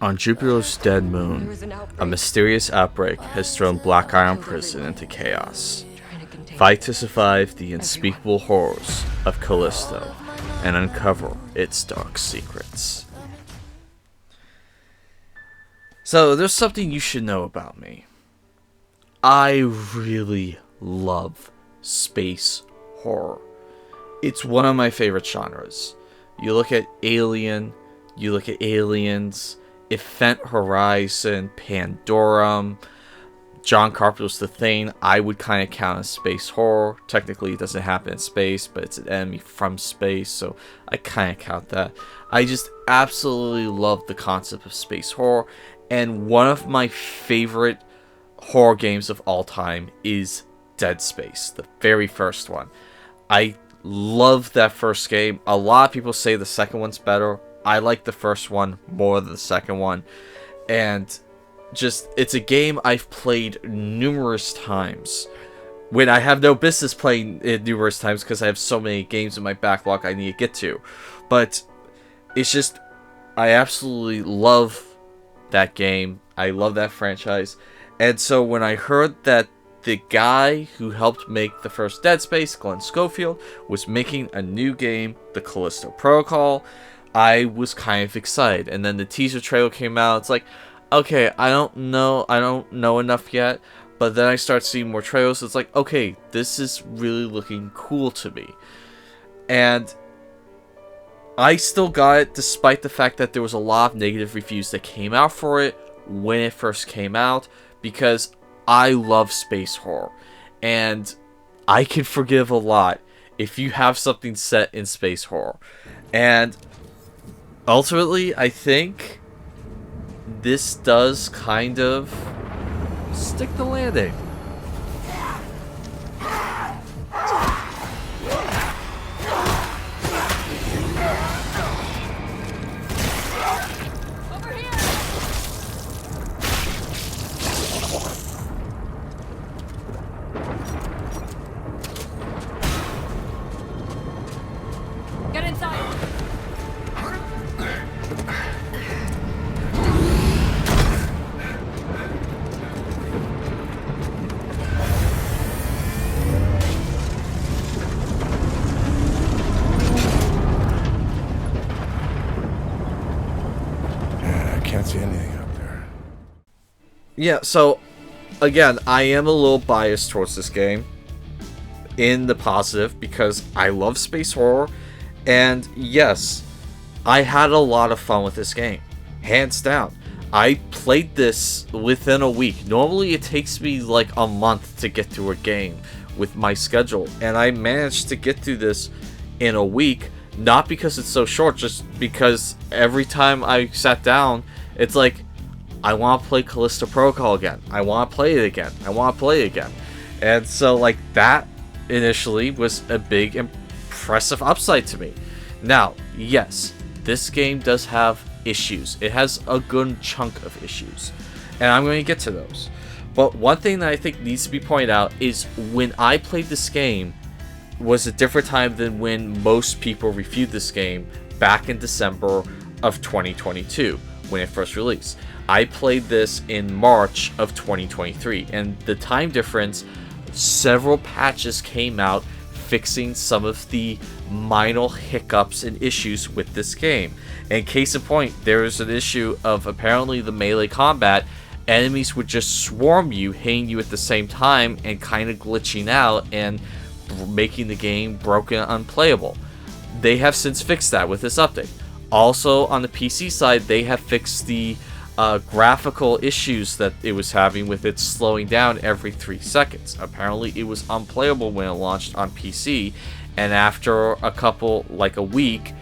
On Jupiter's dead moon, a mysterious outbreak has thrown Black Iron Prison into chaos. Fight to survive the unspeakable horrors of Callisto and uncover its dark secrets. So, there's something you should know about me. I really love space horror. It's one of my favorite genres. You look at Alien, you look at Aliens, Event Horizon, Pandorum, John Carpenter's The Thing, I would kind of count as space horror. Technically, it doesn't happen in space, but it's an enemy from space, so I kind of count that. I just absolutely love the concept of space horror, and one of my favorite horror games of all time is Dead Space, the very first one. I love that first game. A lot of people say the second one's better. I like the first one more than the second one, and just, it's a game I've played numerous times when I have no business playing it numerous times because I have so many games in my backlog I need to get to. But it's just, I absolutely love that game. I love that franchise. And so when I heard that the guy who helped make the first Dead Space, Glenn Schofield, was making a new game, the Callisto Protocol, I was kind of excited. And then the teaser trailer came out. It's like, okay, I don't know enough yet, but then I start seeing more trailers. It's like, okay, this is really looking cool to me. And I still got it despite the fact that there was a lot of negative reviews that came out for it when it first came out, because I love space horror, and I can forgive a lot if you have something set in space horror. And ultimately, I think this does kind of stick the landing. Over here! Get inside! Can't see anything up there. Yeah, so again, I am a little biased towards this game in the positive because I love space horror, and yes, I had a lot of fun with this game, hands down. I played this within a week. Normally it takes me like a month to get through a game with my schedule, and I managed to get through this in a week, not because it's so short, just because every time I sat down, it's like, I want to play Callisto Protocol again. I want to play it again. I want to play it again. And so, like, that initially was a big, impressive upside to me. Now, yes, this game does have issues. It has a good chunk of issues, and I'm going to get to those. But one thing that I think needs to be pointed out is when I played this game was a different time than when most people reviewed this game back in December of 2022 when it first released. I played this in March of 2023, and the time difference, several patches came out fixing some of the minor hiccups and issues with this game. And case in point, there is an issue of apparently the melee combat. Enemies would just swarm you, hitting you at the same time and kind of glitching out and making the game broken and unplayable. They have since fixed that with this update. Also, on the PC side, they have fixed the graphical issues that it was having with it slowing down every 3 seconds. Apparently, it was unplayable when it launched on PC, and after a week,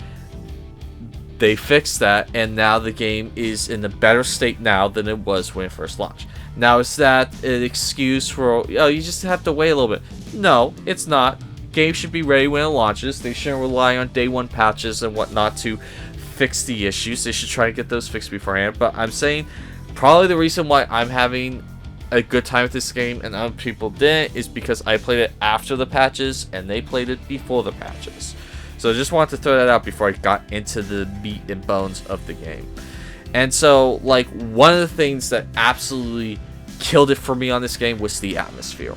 they fixed that, and now the game is in a better state now than it was when it first launched. Now, is that an excuse for, oh, you just have to wait a little bit? No, it's not. Games should be ready when it launches. They shouldn't rely on day one patches and whatnot to fix the issues. They should try to get those fixed beforehand. But I'm saying probably the reason why I'm having a good time with this game and other people didn't is because I played it after the patches and they played it before the patches. So I just wanted to throw that out before I got into the meat and bones of the game. And so, like, one of the things that absolutely killed it for me on this game was the atmosphere.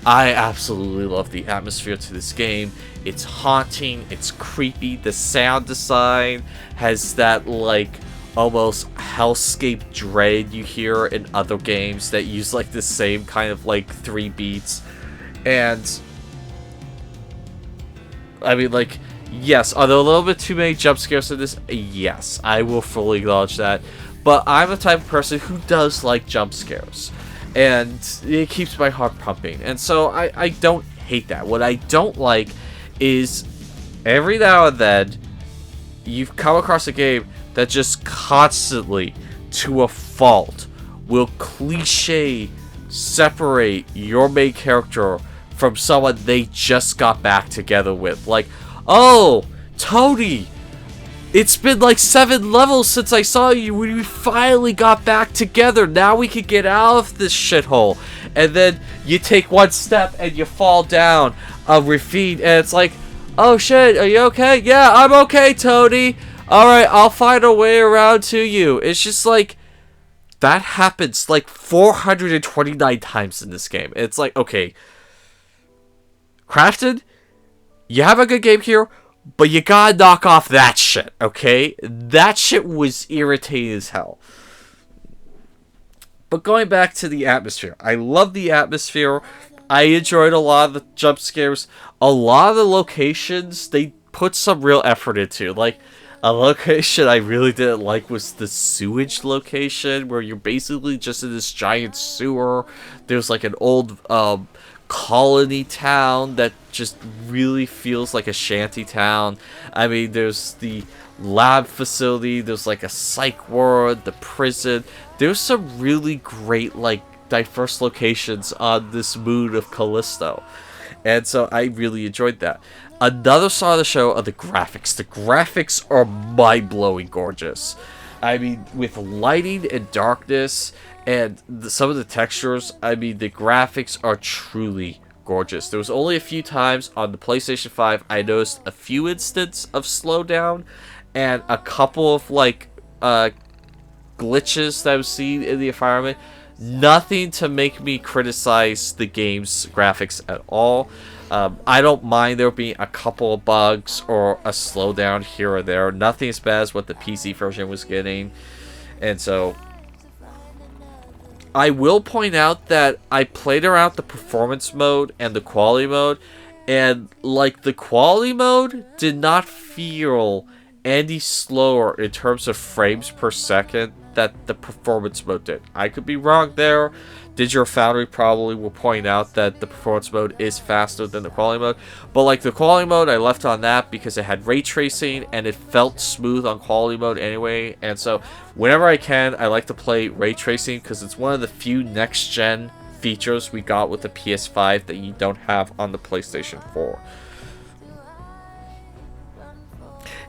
I absolutely love the atmosphere to this game. It's haunting, it's creepy, the sound design has that, like, almost hellscape dread you hear in other games that use, like, the same kind of, like, 3 beats. And I mean, like, yes, are there a little bit too many jump scares in this? Yes, I will fully acknowledge that. But I'm the type of person who does like jump scares. And it keeps my heart pumping. And so I don't hate that. What I don't like is every now and then you've come across a game that just constantly, to a fault, will cliche separate your main character from someone they just got back together with. Like, oh, Tony, it's been like 7 levels since I saw you when we finally got back together. Now we can get out of this shithole. And then you take one step and you fall down a ravine, and it's like, oh shit, are you okay? Yeah, I'm okay, Tony. Alright, I'll find a way around to you. It's just like, that happens like 429 times in this game. It's like, okay, Crafted, you have a good game here, but you gotta knock off that shit, okay? That shit was irritating as hell. But going back to the atmosphere, I love the atmosphere. I enjoyed a lot of the jump scares. A lot of the locations, they put some real effort into. Like, a location I really didn't like was the sewage location, where you're basically just in this giant sewer. There's like an old colony town that just really feels like a shanty town. I mean, there's the lab facility, there's like a psych ward, the prison. There's some really great, like, diverse locations on this moon of Callisto. And so I really enjoyed that. Another side of the show are the graphics. The graphics are mind-blowing gorgeous. I mean, with lighting and darkness and some of the textures, I mean, the graphics are truly gorgeous. There was only a few times on the PlayStation 5 I noticed a few instances of slowdown and a couple of, like, glitches that I was seeing in the environment. Nothing to make me criticize the game's graphics at all. I don't mind there being a couple of bugs or a slowdown here or there. Nothing as bad as what the PC version was getting. And so I will point out that I played around the performance mode and the quality mode, and like the quality mode did not feel any slower in terms of frames per second that the performance mode did. I could be wrong there. Digital Foundry probably will point out that the performance mode is faster than the quality mode. But like the quality mode, I left on that because it had ray tracing and it felt smooth on quality mode anyway. And so whenever I can, I like to play ray tracing because it's one of the few next-gen features we got with the PS5 that you don't have on the PlayStation 4.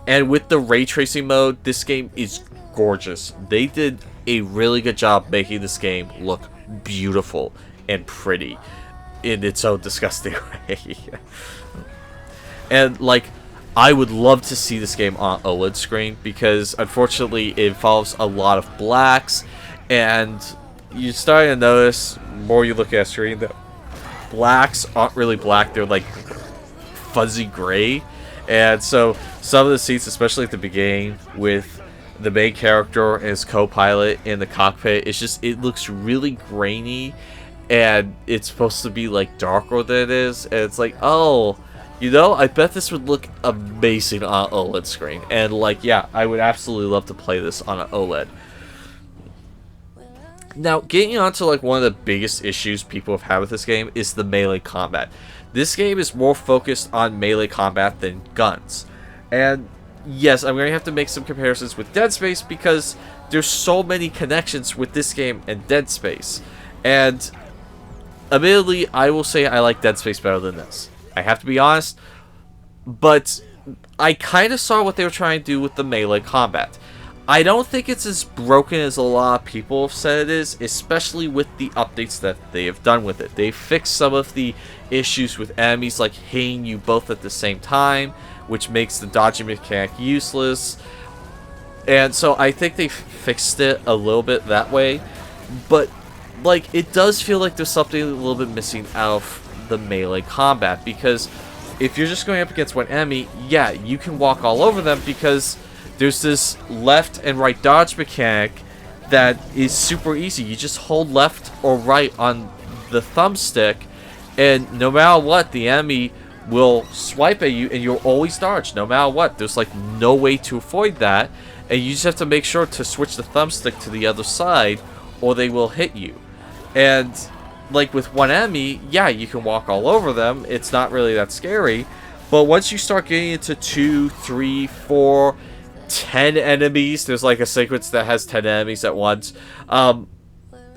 And with the ray tracing mode, this game is gorgeous. They did a really good job making this game look beautiful and pretty in its own disgusting way. And like, I would love to see this game on OLED screen because unfortunately it involves a lot of blacks, and you're starting to notice more you look at a screen that blacks aren't really black, they're like fuzzy gray. And so some of the scenes, especially at the beginning with the main character and his co-pilot in the cockpit, it's just, it looks really grainy, and it's supposed to be like darker than it is, and it's like, oh, you know, I bet this would look amazing on an OLED screen. And like, yeah, I would absolutely love to play this on an OLED. Now, getting on to like one of the biggest issues people have had with this game is the melee combat. This game is more focused on melee combat than guns. And yes, I'm going to have to make some comparisons with Dead Space because there's so many connections with this game and Dead Space. And admittedly, I will say I like Dead Space better than this. I have to be honest, but I kind of saw what they were trying to do with the melee combat. I don't think it's as broken as a lot of people have said it is, especially with the updates that they have done with it. They fixed some of the issues with enemies like hitting you both at the same time, which makes the dodging mechanic useless. And so I think they fixed it a little bit that way. But, like, it does feel like there's something a little bit missing out of the melee combat. Because if you're just going up against one enemy, yeah, you can walk all over them because there's this left and right dodge mechanic that is super easy. You just hold left or right on the thumbstick, and no matter what, the enemy will swipe at you and you'll always dodge no matter what. There's like no way to avoid that, and you just have to make sure to switch the thumbstick to the other side or they will hit you. And like with one enemy, yeah, you can walk all over them, it's not really that scary. But once you start getting into 2, 3, 4, 10 enemies, there's like a sequence that has 10 enemies at once,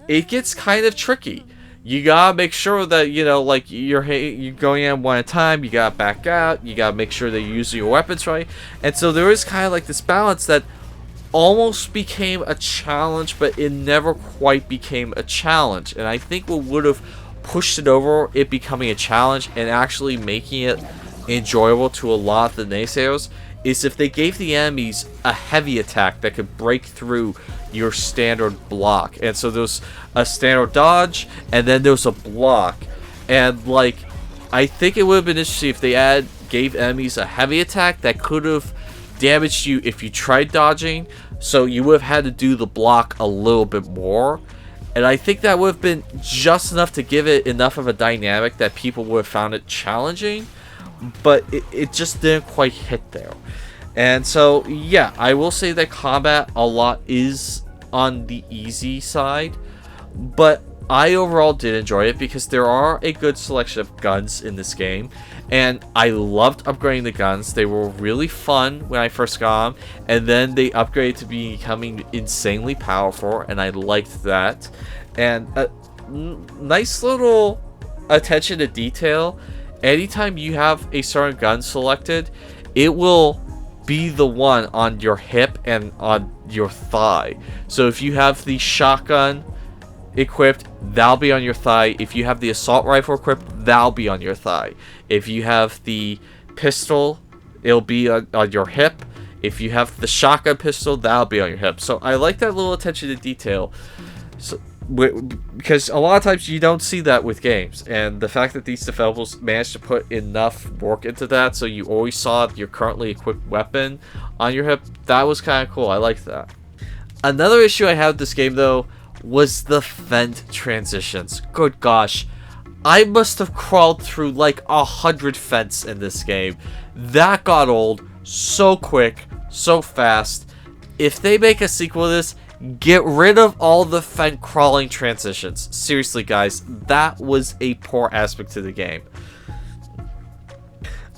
it gets kind of tricky. You gotta make sure that, you know, like, you're going in one at a time, you gotta back out, you gotta make sure that you're using your weapons right. And so there is kind of like this balance that almost became a challenge, but it never quite became a challenge. And I think what would have pushed it over it becoming a challenge and actually making it enjoyable to a lot of the naysayers is if they gave the enemies a heavy attack that could break through your standard block. And so there's a standard dodge, and then there's a block. And like, I think it would have been interesting if they gave enemies a heavy attack that could have damaged you if you tried dodging. So you would have had to do the block a little bit more. And I think that would have been just enough to give it enough of a dynamic that people would have found it challenging. But it just didn't quite hit there. And so, yeah, I will say that combat a lot is on the easy side. But I overall did enjoy it because there are a good selection of guns in this game. And I loved upgrading the guns. They were really fun when I first got them. And then they upgraded to becoming insanely powerful. And I liked that. And a nice little attention to detail. Anytime you have a certain gun selected, it will be the one on your hip and on your thigh. So if you have the shotgun equipped, that'll be on your thigh. If you have the assault rifle equipped, that'll be on your thigh. If you have the pistol, it'll be on your hip. If you have the shotgun pistol, that'll be on your hip. So I like that little attention to detail. So, because a lot of times you don't see that with games, and the fact that these developers managed to put enough work into that so you always saw your currently equipped weapon on your hip, that was kind of cool. I like that. Another issue I had with this game though was the vent transitions. Good gosh, I must have crawled through like 100 vents in this game. That got old so quick, so fast. If they make a sequel to this, get rid of all the vent crawling transitions. Seriously, guys, that was a poor aspect to the game.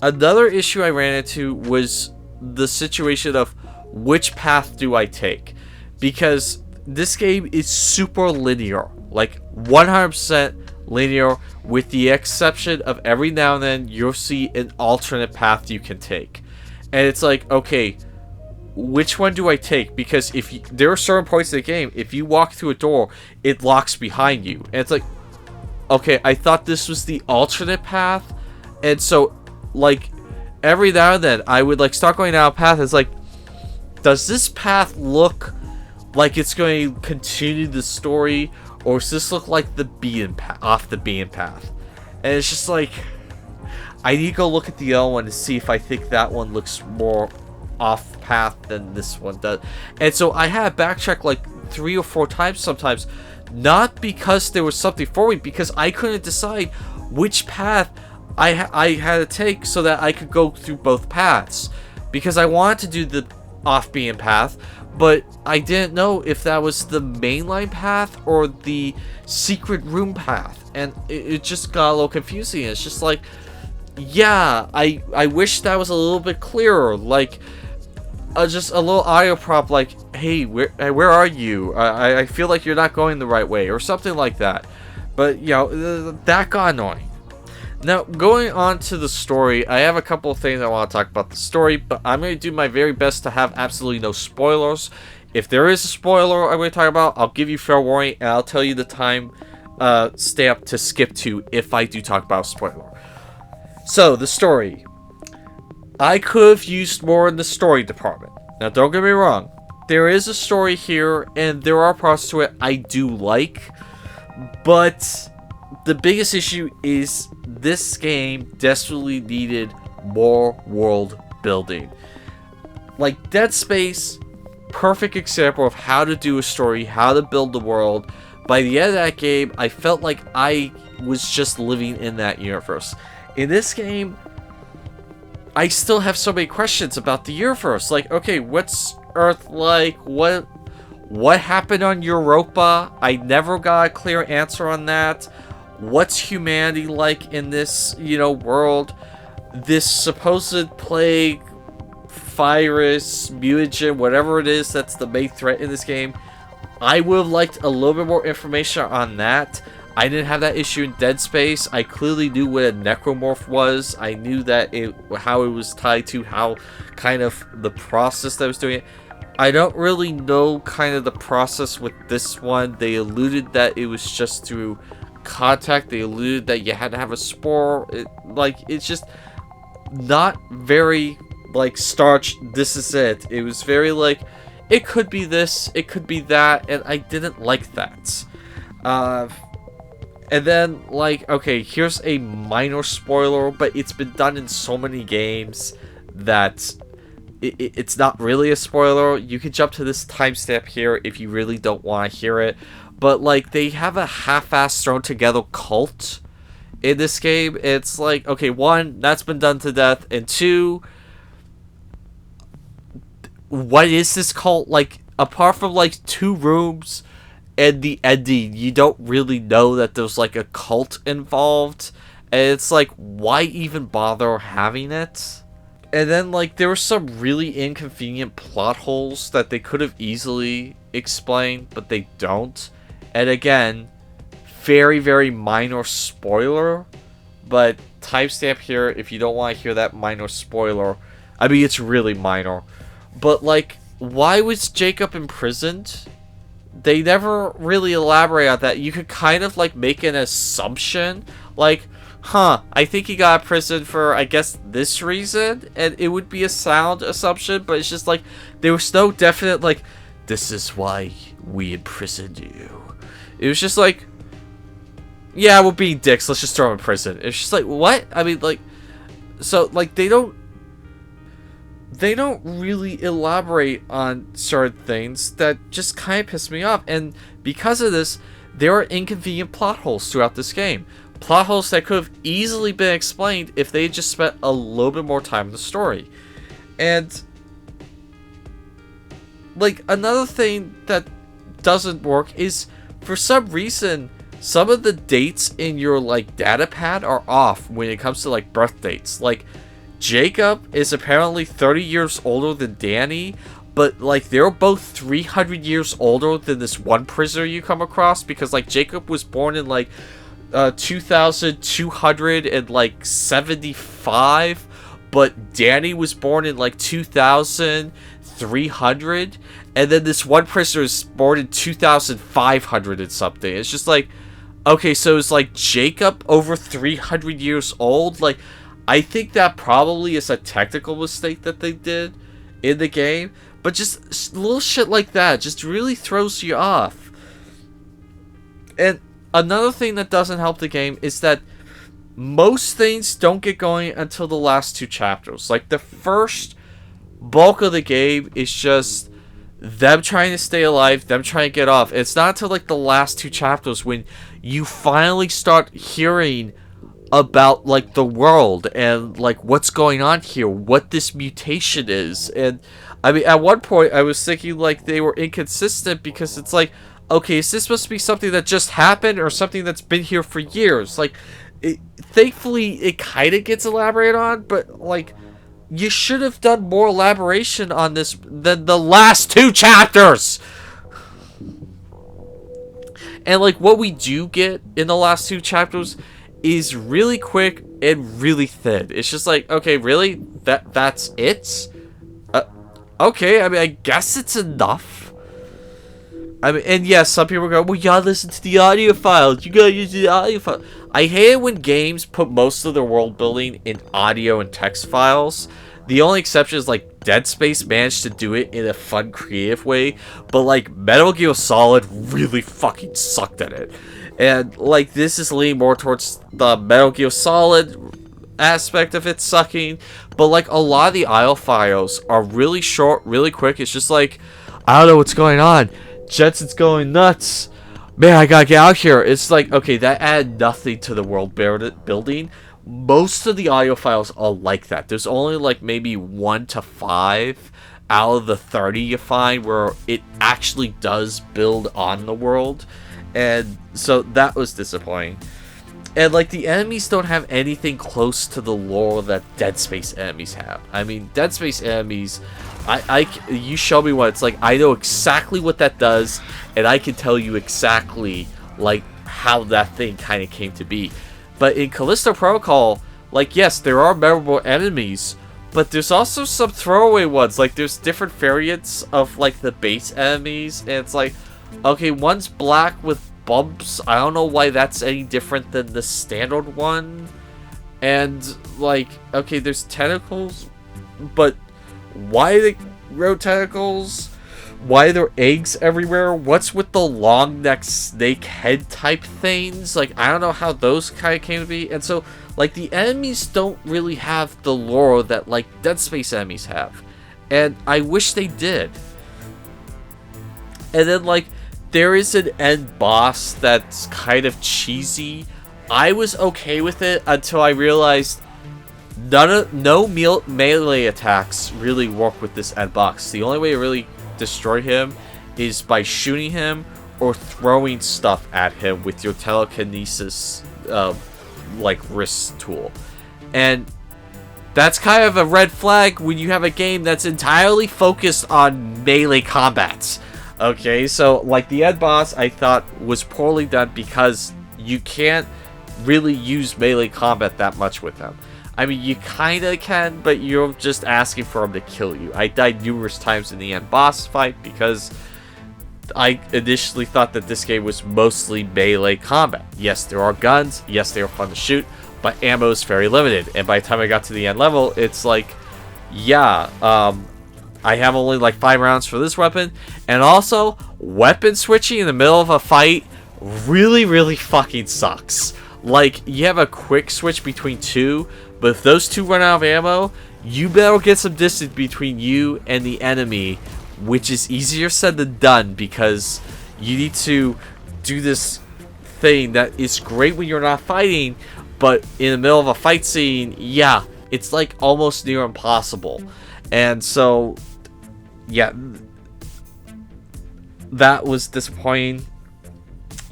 Another issue I ran into was the situation of which path do I take? Because this game is super linear, like 100% linear, with the exception of every now and then you'll see an alternate path you can take. And it's like, okay, which one do I take? Because there are certain points in the game, if you walk through a door, it locks behind you. And it's like, okay, I thought this was the alternate path. And so, like, every now and then, I would, like, start going down a path. It's like, does this path look like it's going to continue the story? Or does this look like the off the beaten path? And it's just like, I need to go look at the other one to see if I think that one looks more off path than this one does. And so I had to backtrack like 3 or 4 times sometimes, not because there was something for me, because I couldn't decide which path I had to take so that I could go through both paths, because I wanted to do the off-beaten path, but I didn't know if that was the mainline path or the secret room path, and it just got a little confusing. It's just like, yeah, I wish that was a little bit clearer, like just a little audio prop like, hey, where are you? I feel like you're not going the right way, or something like that. But, you know, that got annoying. Now, going on to the story, I have a couple of things I want to talk about the story, but I'm going to do my very best to have absolutely no spoilers. If there is a spoiler I'm going to talk about, I'll give you fair warning, and I'll tell you the time stamp to skip to if I do talk about a spoiler. So, the story. I could have used more in the story department. Now, don't get me wrong. there is a story here, and there are parts to it I do like, but the biggest issue is this game desperately needed more world building. Like Dead Space, perfect example of how to do a story, how to build the world. By the end of that game, I felt like I was just living in that universe. In this game, I still have so many questions about the universe. Like, okay, what's Earth like? What happened on Europa? I never got a clear answer on that. What's humanity like in this, world? This supposed plague, virus, mutagen, whatever it is that's the main threat in this game. I would have liked a little bit more information on that. I didn't have that issue in Dead Space. I clearly knew what a necromorph was. I knew that how it was tied to how kind of the process that I was doing it. I don't really know kind of the process with this one. They alluded that it was just through contact. They alluded that you had to have a spore. It's just not very like starch. This is it. It was very like it could be this, it could be that, and I didn't like that. And then like okay, here's a minor spoiler, but it's been done in so many games that it's not really a spoiler. You can jump to this timestamp here if you really don't want to hear it. But like they have a half-ass thrown together cult in this game. It's like, okay, one, that's been done to death, and two, what is this cult? Like, apart from like 2 rooms and the ending, you don't really know that there's like a cult involved. And it's like, why even bother having it? And then, like, there were some really inconvenient plot holes that they could have easily explained, but they don't. And again, very, very minor spoiler, but timestamp here if you don't want to hear that minor spoiler. I mean, it's really minor. But, like, why was Jacob imprisoned? They never really elaborate on that. You could kind of, like, make an assumption, like, I think he got imprisoned for, I guess, this reason, and it would be a sound assumption, but it's just like, there was no definite, like, this is why we imprisoned you. It was just like, yeah, we're being dicks, let's just throw him in prison. It's just like, what? I mean, like, so, like, they don't really elaborate on certain things that just kind of piss me off, and because of this, there are inconvenient plot holes throughout this game. Plot holes that could have easily been explained if they just spent a little bit more time in the story. And like another thing that doesn't work is for some reason some of the dates in your like data pad are off when it comes to like birth dates. Like Jacob is apparently 30 years older than Danny, but like they're both 300 years older than this one prisoner you come across, because like Jacob was born in like 2275, but Danny was born in like 2300, and then this one prisoner is born in 2500 and something. It's just like, okay, so it's like Jacob over 300 years old. Like, I think that probably is a technical mistake that they did in the game, but just little shit like that just really throws you off. And another thing that doesn't help the game is that most things don't get going until the last 2 chapters. Like, the first bulk of the game is just them trying to stay alive, them trying to get off. It's not until, like, the last 2 chapters when you finally start hearing about, like, the world and, like, what's going on here, what this mutation is. And, I mean, at one point, I was thinking, like, they were inconsistent because it's like, okay, is this supposed to be something that just happened or something that's been here for years? Like, thankfully, it kind of gets elaborated on, but, like, you should have done more elaboration on this than the last 2 chapters! And, like, what we do get in the last 2 chapters is really quick and really thin. It's just like, okay, really? That's it? Okay, I mean, I guess it's enough. I mean, and yes, some people go, well, you gotta listen to the audio files. You gotta use the audio file. I hate it when games put most of their world building in audio and text files. The only exception is like Dead Space managed to do it in a fun, creative way, but like Metal Gear Solid really fucking sucked at it. And like this is leaning more towards the Metal Gear Solid aspect of it sucking, but like a lot of the IO files are really short, really quick. It's just like, I don't know what's going on. Jensen's going nuts. Man, I gotta get out here. It's like, okay, that added nothing to the world building. Most of the audio files are like that. There's only like maybe 1 to 5 out of the 30 you find where it actually does build on the world. And so that was disappointing. And like the enemies don't have anything close to the lore that Dead Space enemies have. I mean, Dead Space enemies, you show me what it's like, I know exactly what that does, and I can tell you exactly like how that thing kind of came to be. But in Callisto Protocol, like yes, there are memorable enemies, but there's also some throwaway ones. Like there's different variants of like the base enemies, and it's like, okay, one's black with bumps. I don't know why that's any different than the standard one. And like, okay, there's tentacles, but why they grow tentacles? Why are there eggs everywhere? What's with the long neck snake head type things? Like, I don't know how those kind of came to be. And so like the enemies don't really have the lore that like Dead Space enemies have, and I wish they did. And then like there is an end boss that's kind of cheesy. I was okay with it until I realized no melee attacks really work with this end boss. The only way to really destroy him is by shooting him or throwing stuff at him with your telekinesis like wrist tool. And that's kind of a red flag when you have a game that's entirely focused on melee combats. Okay, so like the end boss I thought was poorly done because you can't really use melee combat that much with him. I mean, you kinda can, but you're just asking for him to kill you. I died numerous times in the end boss fight because I initially thought that this game was mostly melee combat. Yes, there are guns, yes, they are fun to shoot, but ammo is very limited. And by the time I got to the end level, it's like, yeah, I have only like 5 rounds for this weapon, and also weapon switching in the middle of a fight really fucking sucks. Like, you have a quick switch between 2, but if those 2 run out of ammo, you better get some distance between you and the enemy, which is easier said than done because you need to do this thing that is great when you're not fighting, but in the middle of a fight scene, yeah, it's like almost near impossible. And so yeah, that was disappointing.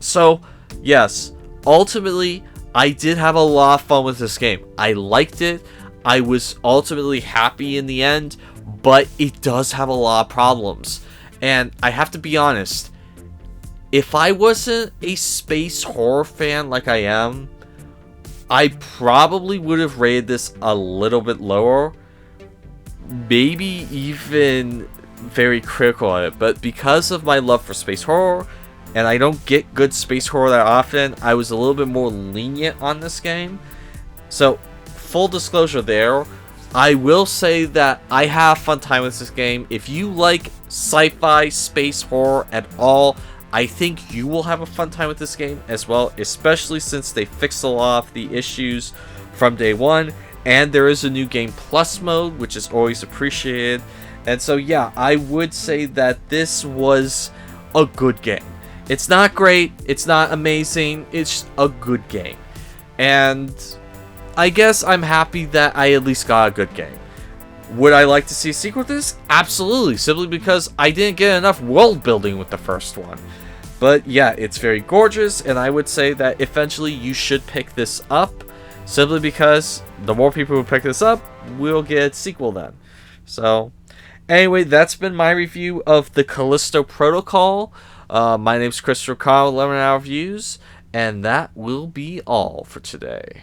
So yes, ultimately I did have a lot of fun with this game. I liked it. I was ultimately happy in the end, but it does have a lot of problems. And I have to be honest, if I wasn't a space horror fan like I am, I probably would have rated this a little bit lower, maybe even very critical of it. But because of my love for space horror, and I don't get good space horror that often, I was a little bit more lenient on this game. So, full disclosure there, I will say that I have fun time with this game. If you like sci-fi, space horror at all, I think you will have a fun time with this game as well, especially since they fixed a lot of the issues from day one, and there is a new Game Plus mode, which is always appreciated. And so yeah, I would say that this was a good game. It's not great, it's not amazing, it's a good game. And I guess I'm happy that I at least got a good game. Would I like to see a sequel to this? Absolutely, simply because I didn't get enough world building with the first one. But yeah, it's very gorgeous, and I would say that eventually you should pick this up, simply because the more people who pick this up, we'll get a sequel then. So, anyway, that's been my review of the Callisto Protocol. My name's Christopher Kyle, 11 Hour Views, and that will be all for today.